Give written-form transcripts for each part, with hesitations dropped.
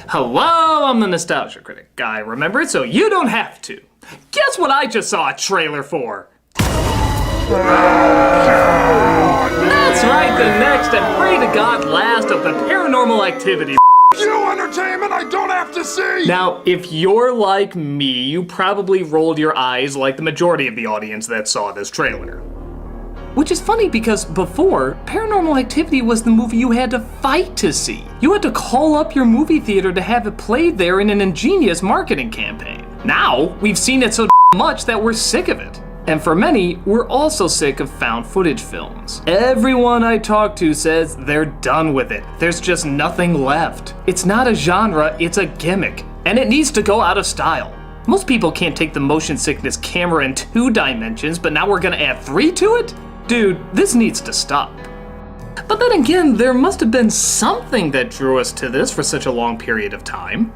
Hello, I'm the Nostalgia Critic Guy. Remember it so you don't have to. Guess what I just saw a trailer for? That's right, the next and pray to God last of the Paranormal Activity. You entertainment I don't have to see! Now, if you're like me, you probably rolled your eyes like the majority of the audience that saw this trailer. Which is funny because before, Paranormal Activity was the movie you had to fight to see. You had to call up your movie theater to have it played there in an ingenious marketing campaign. Now, we've seen it so much that we're sick of it. And for many, we're also sick of found footage films. Everyone I talk to says they're done with it. There's just nothing left. It's not a genre, it's a gimmick. And it needs to go out of style. Most people can't take the motion sickness camera in 2 dimensions, but now we're gonna add 3 to it? Dude, this needs to stop. But then again, there must have been something that drew us to this for such a long period of time.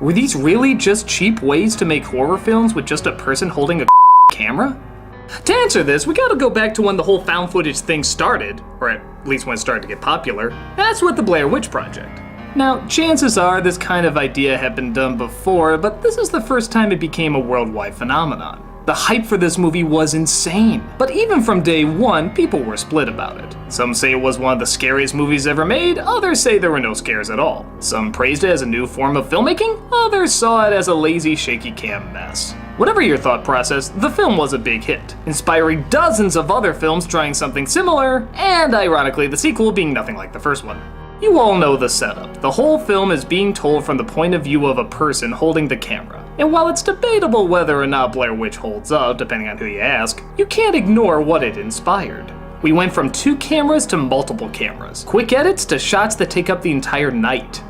Were these really just cheap ways to make horror films with just a person holding a camera? To answer this, we gotta go back to when the whole found footage thing started, or at least when it started to get popular. That's with the Blair Witch Project. Now, chances are this kind of idea had been done before, but this is the first time it became a worldwide phenomenon. The hype for this movie was insane, but even from day one, people were split about it. Some say it was one of the scariest movies ever made, others say there were no scares at all. Some praised it as a new form of filmmaking, others saw it as a lazy, shaky cam mess. Whatever your thought process, the film was a big hit, inspiring dozens of other films trying something similar, and ironically, the sequel being nothing like the first one. You all know the setup. The whole film is being told from the point of view of a person holding the camera. And while it's debatable whether or not Blair Witch holds up, depending on who you ask, you can't ignore what it inspired. We went from 2 cameras to multiple cameras, quick edits to shots that take up the entire night,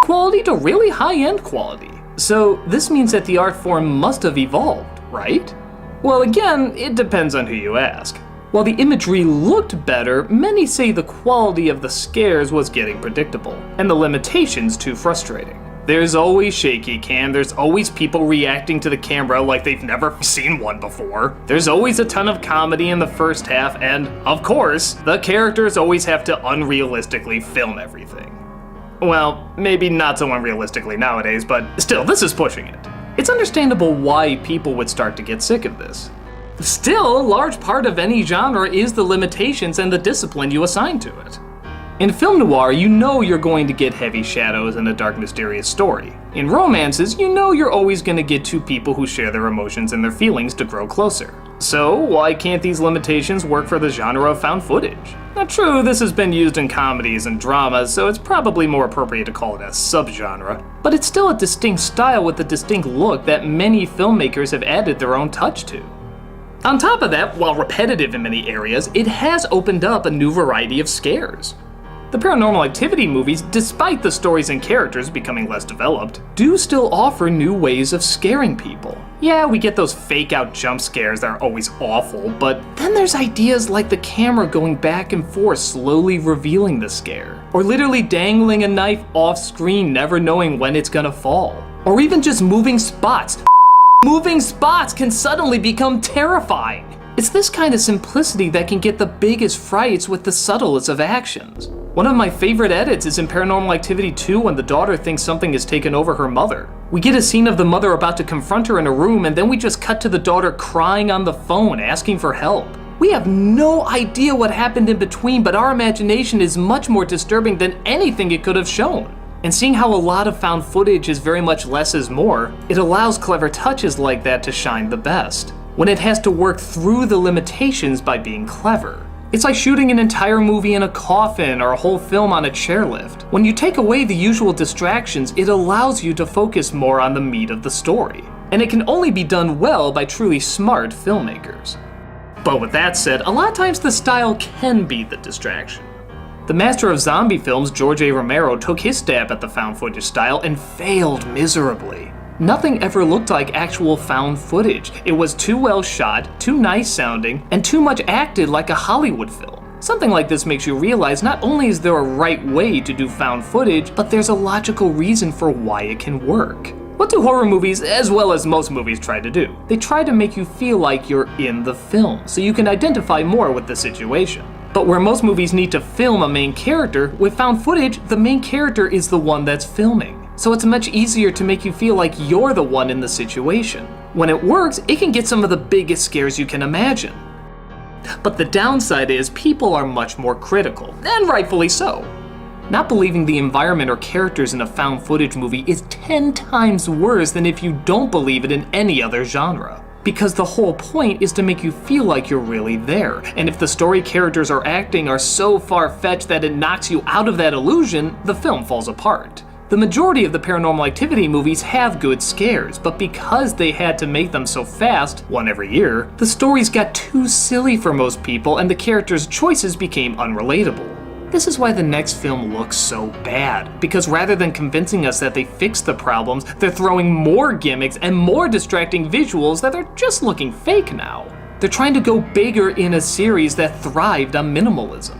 quality to really high-end quality. So this means that the art form must have evolved, right? Well, again, it depends on who you ask. While the imagery looked better, many say the quality of the scares was getting predictable, and the limitations too frustrating. There's always shaky cam, there's always people reacting to the camera like they've never seen one before. There's always a ton of comedy in the first half, and, of course, the characters always have to unrealistically film everything. Well, maybe not so unrealistically nowadays, but still, this is pushing it. It's understandable why people would start to get sick of this. Still, a large part of any genre is the limitations and the discipline you assign to it. In film noir, you know you're going to get heavy shadows and a dark, mysterious story. In romances, you know you're always going to get 2 people who share their emotions and their feelings to grow closer. So, why can't these limitations work for the genre of found footage? Now true, this has been used in comedies and dramas, so it's probably more appropriate to call it a subgenre, but it's still a distinct style with a distinct look that many filmmakers have added their own touch to. On top of that, while repetitive in many areas, it has opened up a new variety of scares. The Paranormal Activity movies, despite the stories and characters becoming less developed, do still offer new ways of scaring people. Yeah, we get those fake-out jump scares that are always awful, but then there's ideas like the camera going back and forth slowly revealing the scare, or literally dangling a knife off-screen never knowing when it's gonna fall, or even just moving spots. Moving spots can suddenly become terrifying. It's this kind of simplicity that can get the biggest frights with the subtlest of actions. One of my favorite edits is in Paranormal Activity 2 when the daughter thinks something has taken over her mother. We get a scene of the mother about to confront her in a room, and then we just cut to the daughter crying on the phone, asking for help. We have no idea what happened in between, but our imagination is much more disturbing than anything it could have shown. And seeing how a lot of found footage is very much less is more, it allows clever touches like that to shine the best, when it has to work through the limitations by being clever. It's like shooting an entire movie in a coffin or a whole film on a chairlift. When you take away the usual distractions, it allows you to focus more on the meat of the story. And it can only be done well by truly smart filmmakers. But with that said, a lot of times the style can be the distraction. The master of zombie films, George A. Romero, took his stab at the found footage style and failed miserably. Nothing ever looked like actual found footage. It was too well shot, too nice sounding, and too much acted like a Hollywood film. Something like this makes you realize not only is there a right way to do found footage, but there's a logical reason for why it can work. What do horror movies, as well as most movies, try to do? They try to make you feel like you're in the film, so you can identify more with the situation. But where most movies need to film a main character, with found footage, the main character is the one that's filming. So it's much easier to make you feel like you're the one in the situation. When it works, it can get some of the biggest scares you can imagine. But the downside is people are much more critical, and rightfully so. Not believing the environment or characters in a found footage movie is 10 times worse than if you don't believe it in any other genre. Because the whole point is to make you feel like you're really there, and if the story characters or acting are so far-fetched that it knocks you out of that illusion, the film falls apart. The majority of the Paranormal Activity movies have good scares, but because they had to make them so fast, one every year, the stories got too silly for most people and the characters' choices became unrelatable. This is why the next film looks so bad, because rather than convincing us that they fixed the problems, they're throwing more gimmicks and more distracting visuals that are just looking fake now. They're trying to go bigger in a series that thrived on minimalism.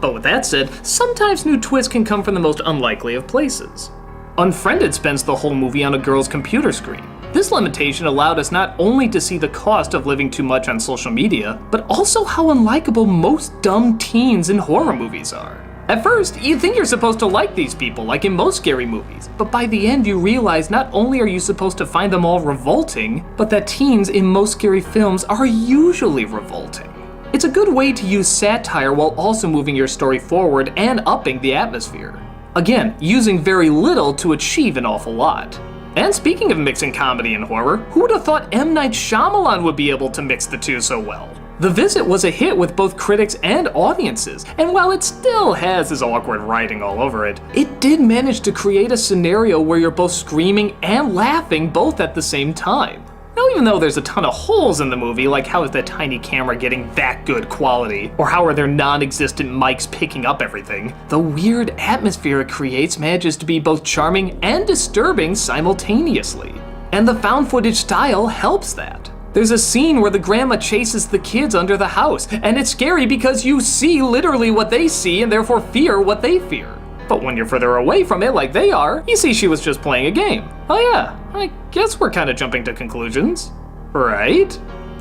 But with that said, sometimes new twists can come from the most unlikely of places. Unfriended spends the whole movie on a girl's computer screen. This limitation allowed us not only to see the cost of living too much on social media, but also how unlikable most dumb teens in horror movies are. At first, you think you're supposed to like these people, like in most scary movies, but by the end you realize not only are you supposed to find them all revolting, but that teens in most scary films are usually revolting. It's a good way to use satire while also moving your story forward and upping the atmosphere. Again, using very little to achieve an awful lot. And speaking of mixing comedy and horror, who would have thought M. Night Shyamalan would be able to mix the two so well? The Visit was a hit with both critics and audiences, and while it still has his awkward writing all over it, it did manage to create a scenario where you're both screaming and laughing both at the same time. Now, even though there's a ton of holes in the movie, like how is that tiny camera getting that good quality, or how are their non-existent mics picking up everything, the weird atmosphere it creates manages to be both charming and disturbing simultaneously. And the found footage style helps that. There's a scene where the grandma chases the kids under the house, and it's scary because you see literally what they see and therefore fear what they fear. But when you're further away from it like they are, you see she was just playing a game. Oh yeah, I guess we're kind of jumping to conclusions, right?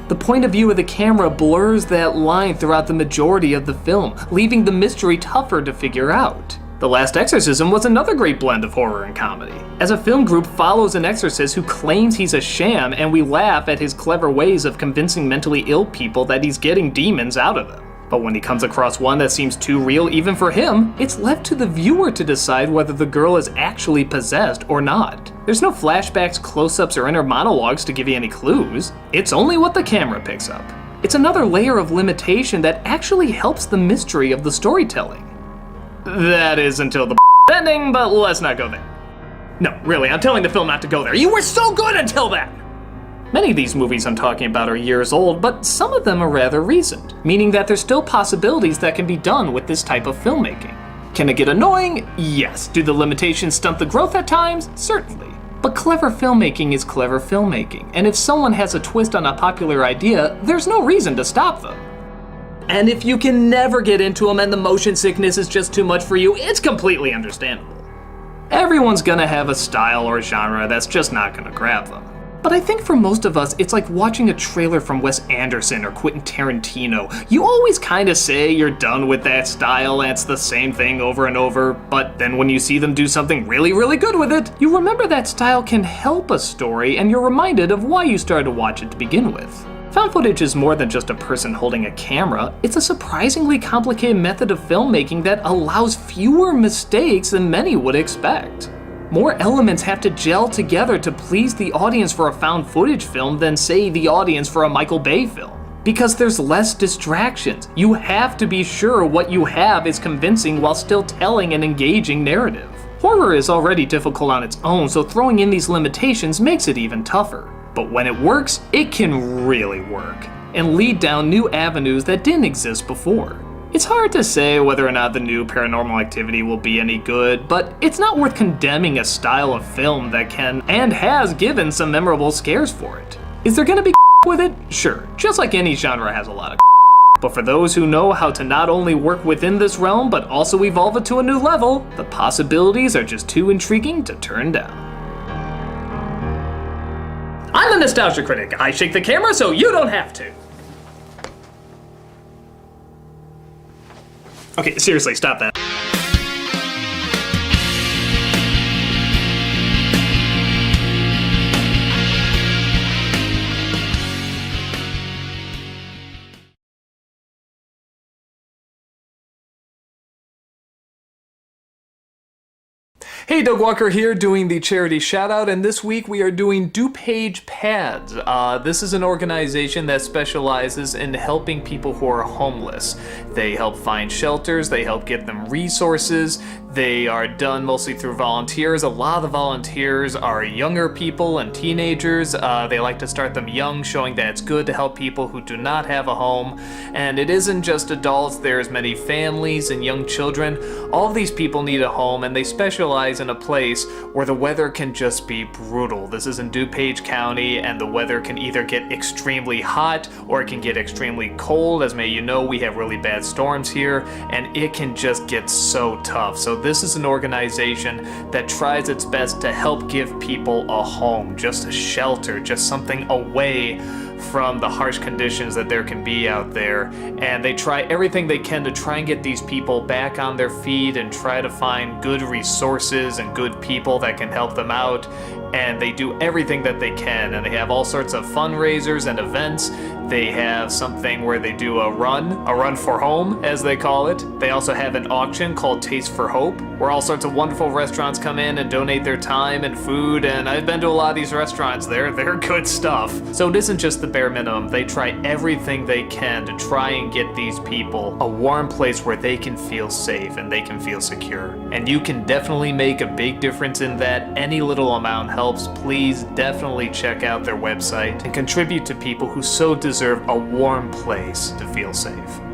The point of view of the camera blurs that line throughout the majority of the film, leaving the mystery tougher to figure out. The Last Exorcism was another great blend of horror and comedy, as a film group follows an exorcist who claims he's a sham, and we laugh at his clever ways of convincing mentally ill people that he's getting demons out of them. But when he comes across one that seems too real even for him, it's left to the viewer to decide whether the girl is actually possessed or not. There's no flashbacks, close-ups, or inner monologues to give you any clues. It's only what the camera picks up. It's another layer of limitation that actually helps the mystery of the storytelling. That is until the ending, but let's not go there. No, really, I'm telling the film not to go there. You were so good until then! Many of these movies I'm talking about are years old, but some of them are rather recent, meaning that there's still possibilities that can be done with this type of filmmaking. Can it get annoying? Yes. Do the limitations stunt the growth at times? Certainly. But clever filmmaking is clever filmmaking, and if someone has a twist on a popular idea, there's no reason to stop them. And if you can never get into them and the motion sickness is just too much for you, it's completely understandable. Everyone's gonna have a style or genre that's just not gonna grab them. But I think for most of us, it's like watching a trailer from Wes Anderson or Quentin Tarantino. You always kind of say you're done with that style and it's the same thing over and over, but then when you see them do something really, really good with it, you remember that style can help a story and you're reminded of why you started to watch it to begin with. Found footage is more than just a person holding a camera. It's a surprisingly complicated method of filmmaking that allows fewer mistakes than many would expect. More elements have to gel together to please the audience for a found footage film than, say, the audience for a Michael Bay film. Because there's less distractions. You have to be sure what you have is convincing while still telling an engaging narrative. Horror is already difficult on its own, so throwing in these limitations makes it even tougher. But when it works, it can really work, and lead down new avenues that didn't exist before. It's hard to say whether or not the new Paranormal Activity will be any good, but it's not worth condemning a style of film that can and has given some memorable scares for it. Is there gonna be with it? Sure, just like any genre has a lot of but for those who know how to not only work within this realm, but also evolve it to a new level, the possibilities are just too intriguing to turn down. I'm the Nostalgia Critic. I shake the camera so you don't have to. Okay, seriously, stop that. Hey, Doug Walker here doing the charity shoutout, and this week we are doing DuPage Pads. This is an organization that specializes in helping people who are homeless. They help find shelters, they help get them resources, they are done mostly through volunteers. A lot of the volunteers are younger people and teenagers. They like to start them young, showing that it's good to help people who do not have a home. And it isn't just adults, there's many families and young children. All of these people need a home, and they specialize in a place where the weather can just be brutal. This is in DuPage County, and the weather can either get extremely hot or it can get extremely cold. As many of you know, we have really bad storms here, and it can just get so tough. So this is an organization that tries its best to help give people a home, just a shelter, just something away from the harsh conditions that there can be out there. And they try everything they can to try and get these people back on their feet and try to find good resources and good people that can help them out. And they do everything that they can, and they have all sorts of fundraisers and events. They have something where they do a run for home, as they call it. They also have an auction called Taste for Hope, where all sorts of wonderful restaurants come in and donate their time and food, and I've been to a lot of these restaurants. They're good stuff. So it isn't just the bare minimum. They try everything they can to try and get these people a warm place where they can feel safe and they can feel secure. And you can definitely make a big difference in that. Any little amount helps. Please definitely check out their website and contribute to people who so deserve a warm place to feel safe.